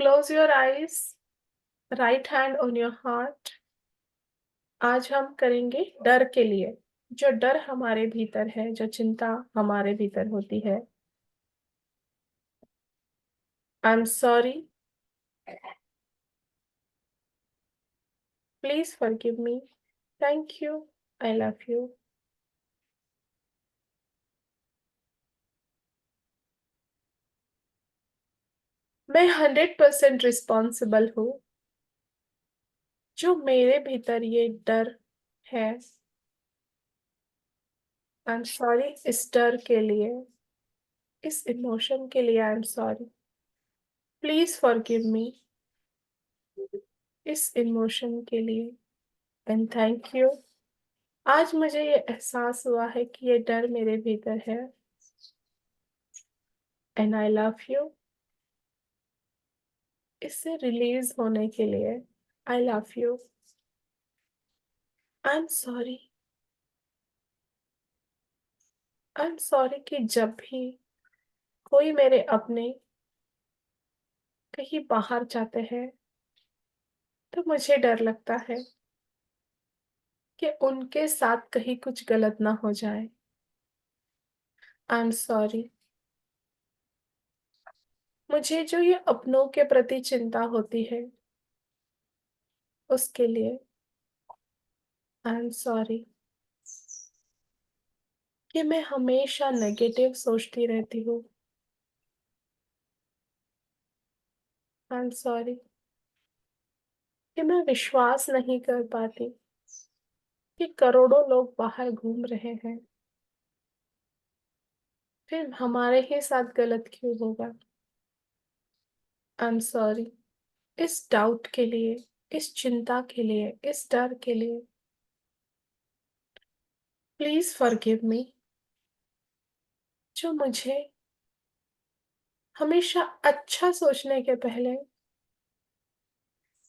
Close your eyes, right hand on your heart. आज हम करेंगे डर के लिए। जो डर हमारे भीतर है, जो चिंता हमारे भीतर होती है। I am sorry, please forgive me, thank you, I love you. मैं 100% रिस्पॉन्सिबल हूँ। जो मेरे भीतर ये डर है, आई एम सॉरी इस डर के लिए, इस इमोशन के लिए। I am sorry, please forgive me इस इमोशन के लिए, एंड थैंक यू। आज मुझे ये एहसास हुआ है कि ये डर मेरे भीतर है, एंड आई लव यू। इससे रिलीज होने के लिए I love you. I am sorry, I am sorry कि जब भी कोई मेरे अपने कहीं बाहर जाते हैं तो मुझे डर लगता है कि उनके साथ कहीं कुछ गलत ना हो जाए। आई एम सॉरी, मुझे जो ये अपनों के प्रति चिंता होती है उसके लिए। आई एम सॉरी कि मैं हमेशा नेगेटिव सोचती रहती हूँ। आई एम सॉरी कि मैं विश्वास नहीं कर पाती कि करोड़ों लोग बाहर घूम रहे हैं, फिर हमारे ही साथ गलत क्यों होगा। आई एम सॉरी इस डाउट के लिए, इस चिंता के लिए, इस डर के लिए। Please forgive me. जो मुझे हमेशा अच्छा सोचने के पहले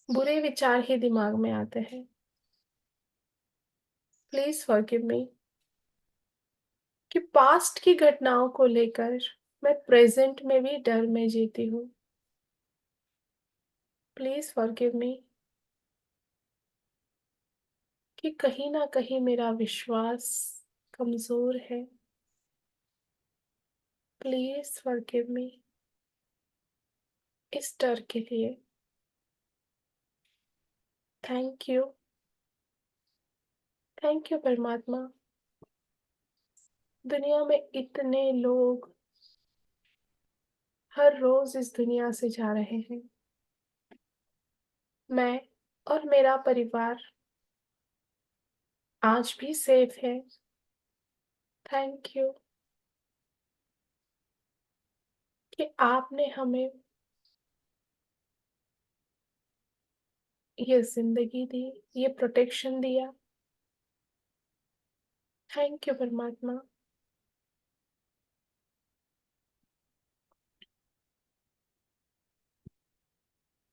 बुरे विचार ही दिमाग में आते हैं। प्लीज फॉरगिव मी कि पास्ट की घटनाओं को लेकर मैं प्रेजेंट में भी डर में जीती हूँ। प्लीज फॉरगिव मी कि कहीं ना कहीं मेरा विश्वास कमजोर है। प्लीज फॉरगिव मी इस डर के लिए। थैंक यू, थैंक यू परमात्मा। दुनिया में इतने लोग हर रोज इस दुनिया से जा रहे हैं। मैं और मेरा परिवार आज भी सेफ है। थैंक यू कि आपने हमें ये जिंदगी दी, ये प्रोटेक्शन दिया। थैंक यू परमात्मा।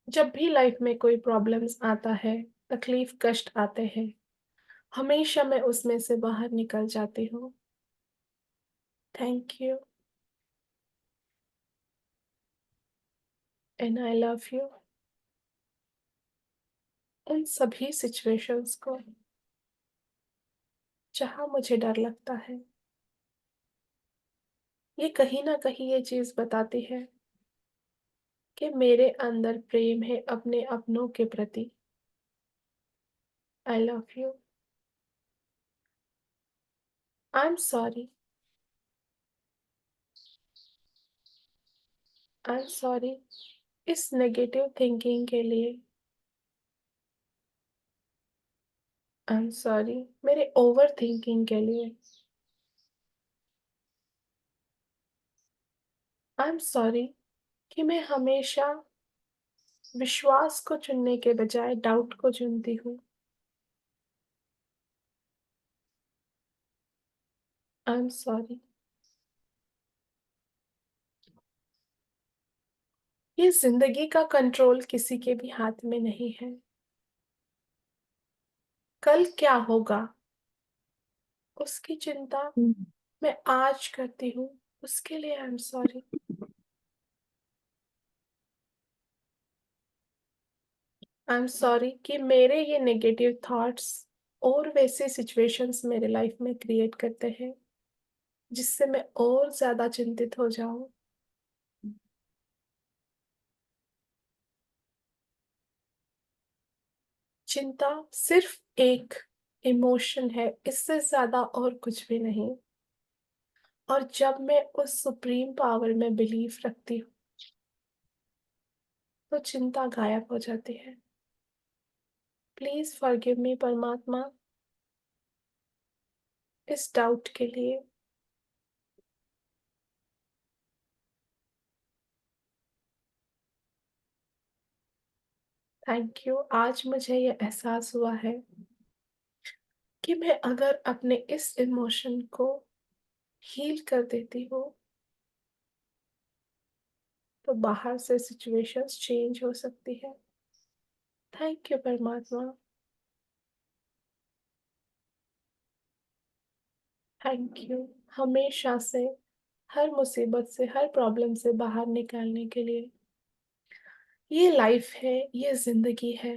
जब भी लाइफ में कोई प्रॉब्लम्स आता है, तकलीफ कष्ट आते हैं, हमेशा मैं उसमें से बाहर निकल जाती हूँ। Thank you, and I love you. उन सभी सिचुएशंस को जहाँ मुझे डर लगता है, ये कहीं ना कहीं ये चीज बताती है कि मेरे अंदर प्रेम है अपने अपनों के प्रति। I love you. I am sorry, I am sorry इस नेगेटिव थिंकिंग के लिए। आई एम सॉरी मेरे ओवर थिंकिंग के लिए। आई एम सॉरी कि मैं हमेशा विश्वास को चुनने के बजाय डाउट को चुनती हूँ। I am sorry. ये जिंदगी का कंट्रोल किसी के भी हाथ में नहीं है। कल क्या होगा उसकी चिंता मैं आज करती हूँ, उसके लिए I am sorry. I am sorry कि मेरे ये नेगेटिव थॉट्स और वैसे सिचुएशंस मेरे लाइफ में क्रिएट करते हैं, जिससे मैं और ज़्यादा चिंतित हो जाऊँ। चिंता सिर्फ़ एक इमोशन है, इससे ज़्यादा और कुछ भी नहीं। और जब मैं उस सुप्रीम पावर में बिलीव रखती हूँ, तो चिंता गायब हो जाती है। प्लीज़ फ़ॉरगिव मी परमात्मा, इस डाउट के लिए। Thank you. आज मुझे ये एहसास हुआ है कि मैं अगर अपने इस इमोशन को हील कर देती हूँ, तो बाहर से सिचुएशंस चेंज हो सकती है। थैंक यू परमात्मा। थैंक यू हमेशा से, हर मुसीबत से, हर प्रॉब्लम से बाहर निकालने के लिए। ये लाइफ है, ये ज़िंदगी है।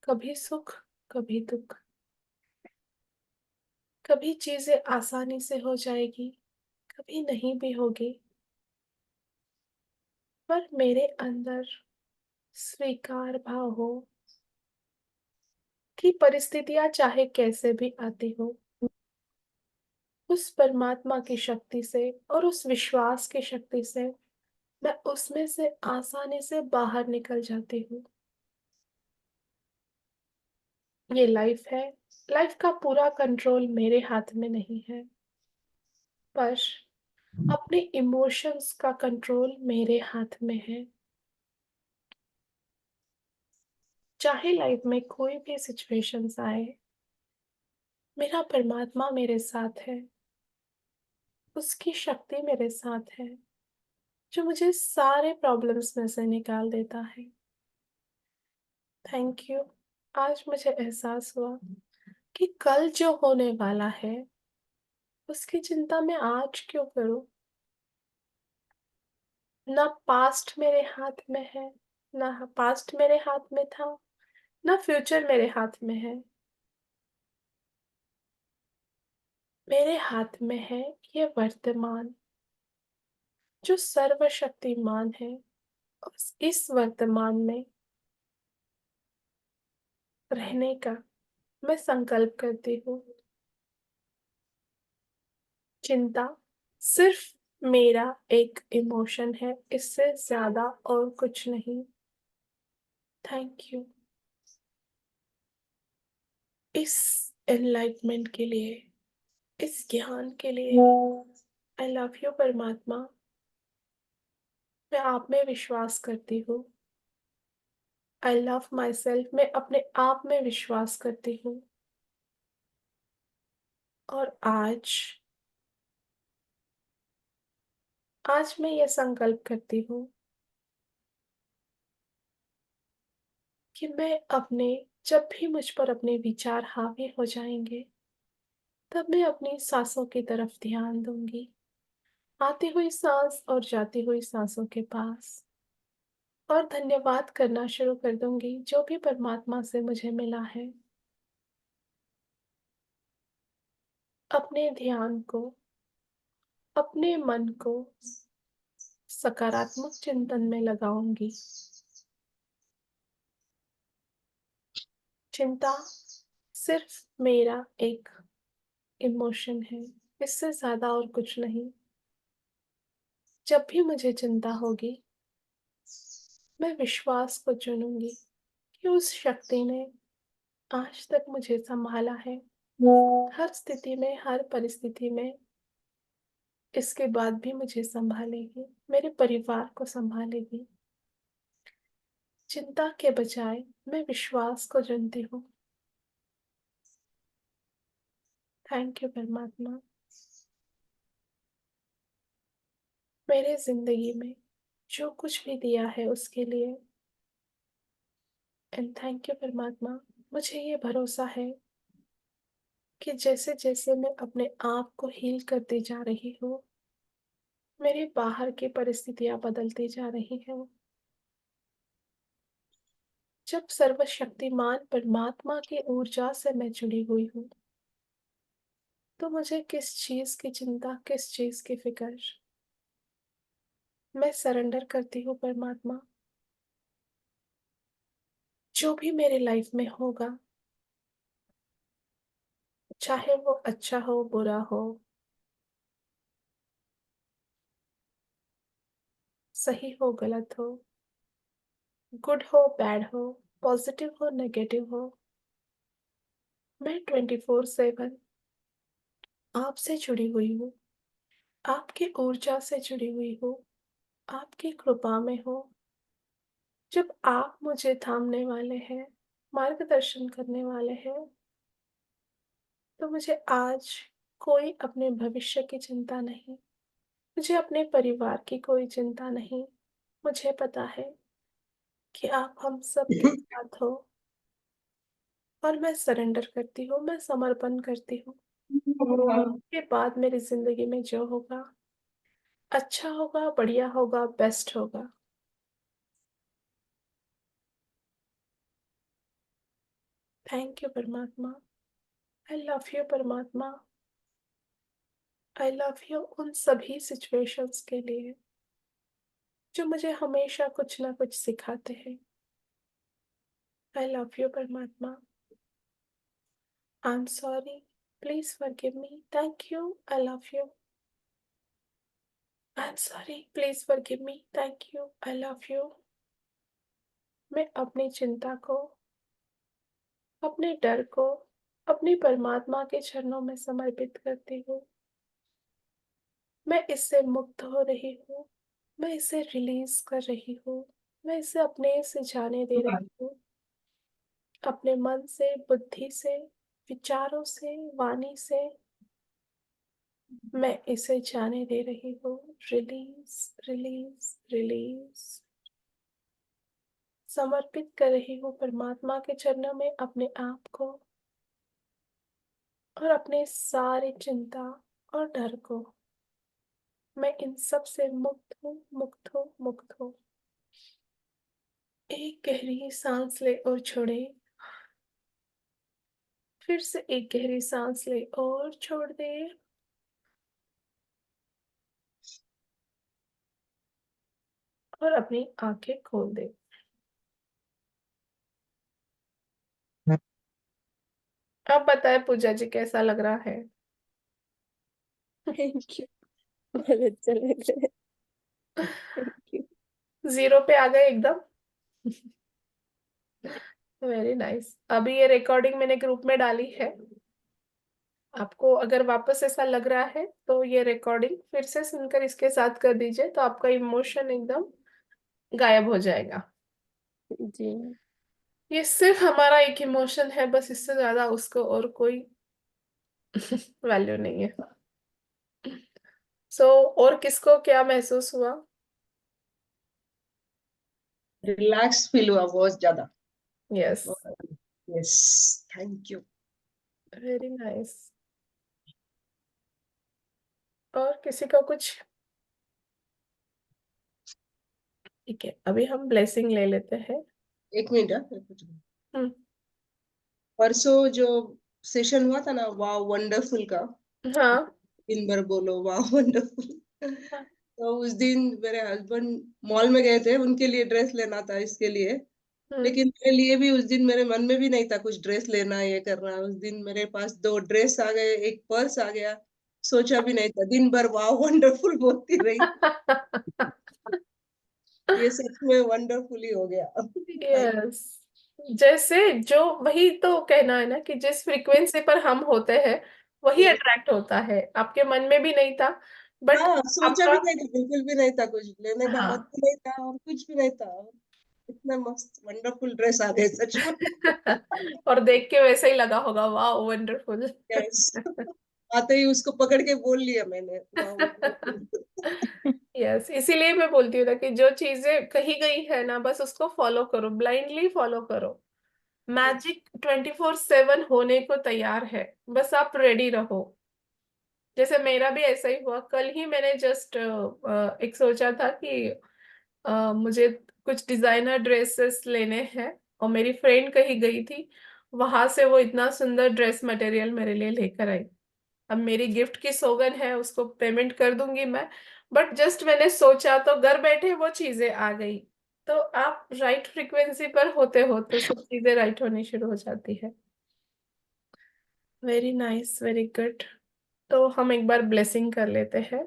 कभी सुख, कभी दुःख। कभी चीज़ें आसानी से हो जाएगी, कभी नहीं भी होगी। पर मेरे अंदर स्वीकार भाव हो कि परिस्थितियाँ चाहे कैसे भी आती हो, उस परमात्मा की शक्ति से और उस विश्वास की शक्ति से मैं उसमें से आसानी से बाहर निकल जाती हूँ। ये लाइफ है, लाइफ का पूरा कंट्रोल मेरे हाथ में नहीं है, पर अपने इमोशंस का कंट्रोल मेरे हाथ में है। चाहे लाइफ में कोई भी सिचुएशंस आए, मेरा परमात्मा मेरे साथ है, उसकी शक्ति मेरे साथ है, जो मुझे सारे प्रॉब्लम्स में से निकाल देता है। Thank you. आज मुझे एहसास हुआ कि कल जो होने वाला है, उसकी चिंता मैं आज क्यों करूं? ना पास्ट मेरे हाथ में है, ना पास्ट मेरे हाथ में था, ना फ्यूचर मेरे हाथ में है। मेरे हाथ में है ये वर्तमान, जो सर्वशक्तिमान है। इस वर्तमान में रहने का मैं संकल्प करती हूँ। चिंता सिर्फ मेरा एक इमोशन है, इससे ज्यादा और कुछ नहीं। थैंक यू इस एनलाइटमेंट के लिए, इस ज्ञान के लिए। आई लव यू परमात्मा। मैं आप में विश्वास करती हूँ। I love my self. मैं अपने आप में विश्वास करती हूँ। और आज मैं ये संकल्प करती हूँ कि मैं अपने, जब भी मुझ पर अपने विचार हावी हो जाएंगे, तब मैं अपनी सांसों की तरफ ध्यान दूंगी, आती हुई सांस और जाती हुई सांसों के पास, और धन्यवाद करना शुरू कर दूंगी जो भी परमात्मा से मुझे मिला है। अपने ध्यान को, अपने मन को सकारात्मक चिंतन में लगाऊंगी। चिंता सिर्फ मेरा एक इमोशन है, इससे ज्यादा और कुछ नहीं। जब भी मुझे चिंता होगी, मैं विश्वास को चुनूंगी कि उस शक्ति ने आज तक मुझे संभाला है। हर स्थिति में, हर परिस्थिति में इसके बाद भी मुझे संभालेगी, मेरे परिवार को संभालेगी। चिंता के बजाय मैं विश्वास को चुनती हूँ। थैंक यू परमात्मा, मेरे जिंदगी में जो कुछ भी दिया है उसके लिए। एंड थैंक यू परमात्मा, मुझे ये भरोसा है कि जैसे जैसे मैं अपने आप को हील करती जा रही हूँ, मेरे बाहर की परिस्थितियाँ बदलती जा रही हैं। जब सर्वशक्तिमान परमात्मा की ऊर्जा से मैं जुड़ी हुई हूँ, तो मुझे किस चीज़ की चिंता, किस चीज़ की फ़िक्र। मैं सरेंडर करती हूँ परमात्मा, जो भी मेरे लाइफ में होगा, चाहे वो अच्छा हो, बुरा हो, सही हो, गलत हो, गुड हो, बैड हो, पॉजिटिव हो, नेगेटिव हो, मैं 24/7 आपसे जुड़ी हुई हूँ, आपकी ऊर्जा से जुड़ी हुई हूँ, आपकी कृपा में हूँ। जब आप मुझे थामने वाले हैं, मार्गदर्शन करने वाले हैं, तो मुझे आज कोई अपने भविष्य की चिंता नहीं, मुझे अपने परिवार की कोई चिंता नहीं। मुझे पता है कि आप हम सबके साथ हो, और मैं सरेंडर करती हूँ, मैं समर्पण करती हूँ। के बाद मेरी ज़िंदगी में जो होगा, अच्छा होगा, बढ़िया होगा, बेस्ट होगा। थैंक यू परमात्मा। आई लव यू परमात्मा। आई लव यू उन सभी सिचुएशंस के लिए जो मुझे हमेशा कुछ ना कुछ सिखाते हैं। आई लव यू परमात्मा। I am sorry, please forgive me. Thank you, I love you. I am sorry, please forgive me. Thank you, I love you. मैं अपनी चिंता को, अपने डर को, अपनी परमात्मा के चरणों में समर्पित करती हूँ। मैं इससे मुक्त हो रही हूँ, मैं इसे रिलीज कर रही हूँ, मैं इसे अपने से जाने दे रही हूँ। अपने मन से, बुद्धि से, विचारों से, वाणी से मैं इसे जाने दे रही हूँ। Release, release, release. समर्पित कर रही हूँ परमात्मा के चरणों में अपने आप को, और अपने सारी चिंता और डर को। मैं इन सब से मुक्त हूँ, मुक्त हूँ, मुक्त हूँ। एक गहरी सांस ले और छोड़े। फिर से एक गहरी सांस ले और छोड़ दे। और अपनी आंखें खोल दे। अब बताए पूजा जी, कैसा लग रहा है? Thank you. बहुत अच्छा लग रहा है। Thank you. जीरो पे आ गए एकदम। Very nice. अभी ये रिकॉर्डिंग मैंने ग्रुप में डाली है। आपको अगर वापस ऐसा लग रहा है तो ये रिकॉर्डिंग फिर से सुनकर इसके साथ कर दीजिए, तो आपका इमोशन एकदम गायब हो जाएगा। जी। ये सिर्फ हमारा एक इमोशन है, बस, इससे ज्यादा उसको और कोई वैल्यू नहीं है। और किसको क्या महसूस हुआ? रिलैक्स फील हुआ बहुत ज्यादा। Yes. Yes, thank you. Very nice. और किसी को कुछ? ठीक है, अभी हम ब्लेसिंग ले लेते हैं। एक मिनट, हाँ। हम्म। परसों जो सेशन हुआ था ना, वाह वंडरफुल का, हाँ। दिन भर बोलो वाह वंडरफुल। हाँ। तो उस दिन मेरे हस्बैंड मॉल में गए थे, उनके लिए ड्रेस लेना था इसके लिए। हम्म। लेकिन मेरे लिए भी उस दिन मेरे मन में भी नहीं था कुछ ड्रेस लेना, ये करना। उस दिन मेरे पास दो ड्रेस आ गए, एक पर्स आ गया। सोचा भी नहीं था, दिन भर वाह वंडरफुल बोलती रही। ये सच में वंडरफुल ही हो गया। Thank yes. जैसे जो, वही तो कहना है ना कि जिस फ्रीक्वेंसी पर हम होते हैं वही यू। अट्रैक्ट होता है। आपके मन में भी नहीं था, बट हाँ, सोचा आपका, भी नहीं था, बिल्कुल भी नहीं था, कुछ लेने का मन हाँ। भी नहीं था और कुछ भी नहीं था। इतना मस्त वंडरफुल ड्रेस आ गए सच में। और देख के वैसे ही लगा होगा, वाह वंडरफुल। यस। आते ही उसको पकड़ के बोल लिया मैंने, वाह वंडरफुल। यस, इसीलिए मैं बोलती हूँ ना कि जो चीजें कही गई है ना, बस उसको फॉलो करो, ब्लाइंडली फॉलो करो। मैजिक 24/7 होने को तैयार है, बस आप रेडी रहो। जैसे मेरा भी ऐसा ही हुआ। कल ही मैंने जस्ट एक सोचा था कि मुझे कुछ डिजाइनर ड्रेसेस लेने हैं, और मेरी फ्रेंड कहीं गई थी, वहां से वो इतना सुंदर ड्रेस मटेरियल मेरे लिए लेकर आई। अब मेरी गिफ्ट की सौगन है, उसको पेमेंट कर दूंगी मैं। बट जस्ट मैंने सोचा तो घर बैठे वो चीजें आ गई। तो आप राइट फ्रीक्वेंसी पर होते हो तो सब चीजें राइट होनी शुरू हो जाती है। Very nice, very good. तो हम एक बार ब्लेसिंग कर लेते हैं।